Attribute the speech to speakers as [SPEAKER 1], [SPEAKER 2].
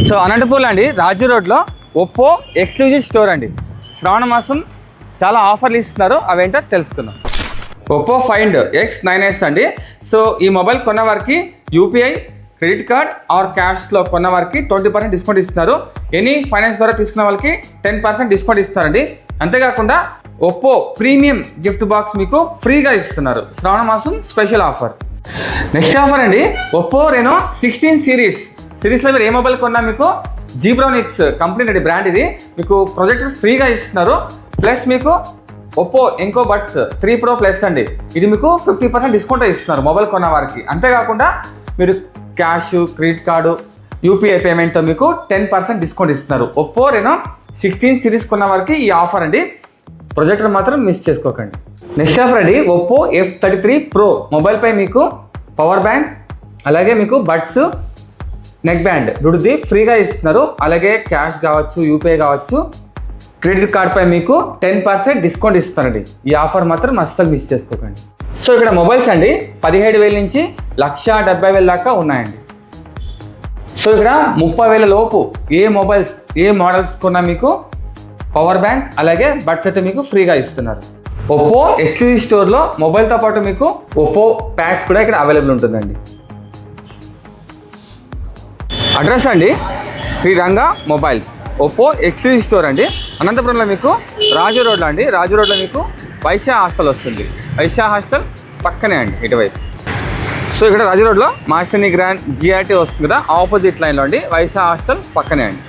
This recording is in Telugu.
[SPEAKER 1] సో అనంతపూర్ అండి, రాజు రోడ్లో ఒప్పో ఎక్స్క్లూజివ్ స్టోర్ అండి. శ్రావణ మాసం చాలా ఆఫర్లు ఇస్తున్నారు, అవేంటో తెలుసుకుందాం. ఒప్పో ఫైండ్ X9s అండి. సో ఈ మొబైల్ కొన్న వారికి యూపీఐ, క్రెడిట్ కార్డ్ ఆర్ క్యాష్లో కొన్న వారికి 20% డిస్కౌంట్ ఇస్తున్నారు. ఎనీ ఫైనాన్స్ ద్వారా తీసుకున్న వాళ్ళకి 10% డిస్కౌంట్ ఇస్తారండి. అంతేకాకుండా ఒప్పో ప్రీమియం గిఫ్ట్ బాక్స్ మీకు ఫ్రీగా ఇస్తున్నారు. శ్రావణ మాసం స్పెషల్ ఆఫర్. నెక్స్ట్ ఆఫర్ అండి, ఒప్పో రెనో 16 సిరీస్లో మీరు ఏ మొబైల్ కొన్నా మీకు జీబ్రానిక్స్ కంపెనీ అండి బ్రాండ్, ఇది మీకు ప్రొజెక్టర్ ఫ్రీగా ఇస్తున్నారు. ప్లస్ మీకు ఒప్పో ఇంకో బడ్స్ 3 Pro ప్లస్ అండి, ఇది మీకు 50% డిస్కౌంట్ ఇస్తున్నారు మొబైల్ కొన్న వారికి. అంతేకాకుండా మీరు క్యాష్, క్రెడిట్ కార్డు, యూపీఐ పేమెంట్తో మీకు 10% డిస్కౌంట్ ఇస్తున్నారు. ఒప్పో రెనో 16 సిరీస్ కొన్న వారికి ఈ ఆఫర్ అండి. ప్రొజెక్టర్ మాత్రం మిస్ చేసుకోకండి. నెక్స్ట్ ఆఫర్ అండి, ఒప్పో F33 Pro మొబైల్పై మీకు పవర్ బ్యాంక్, అలాగే మీకు బడ్స్, నెక్ బ్యాండ్ దుడిది ఫ్రీగా ఇస్తున్నారు. అలాగే క్యాష్ కావచ్చు, యూపీఐ కావచ్చు, క్రెడిట్ కార్డ్పై మీకు 10% డిస్కౌంట్ ఇస్తారండి. ఈ ఆఫర్ మాత్రం అస్సలు మిస్ చేసుకోకండి. సో ఇక్కడ మొబైల్స్ అండి 17,000 నుంచి 1,70,000 దాకా ఉన్నాయండి. సో ఇక్కడ 30,000 లోపు ఏ మొబైల్స్, ఏ మోడల్స్ కొన్నా మీకు పవర్ బ్యాంక్ అలాగే బడ్స్ అయితే మీకు ఫ్రీగా ఇస్తున్నారు. ఒప్పో ఎక్స్క్లూజివ్ స్టోర్లో మొబైల్తో పాటు మీకు ఒప్పో ప్యాడ్స్ కూడా ఇక్కడ అవైలబుల్ ఉంటుందండి. అడ్రస్ అండి Sriranga mobiles, Oppo exclusive store అండి. అనంతపురంలో మీకు రాజు రోడ్లో అండి. రాజు రోడ్లో మీకు వైశా హాస్టల్ వస్తుంది. వైశా హాస్టల్ పక్కనే అండి ఇటువైపు. సో ఇక్కడ రాజు రోడ్లో మాస్టర్ని గ్రాండ్ జిఆర్టీ వస్తుంది కదా, ఆపోజిట్ లైన్లో అండి. వైశా హాస్టల్ పక్కనే అండి.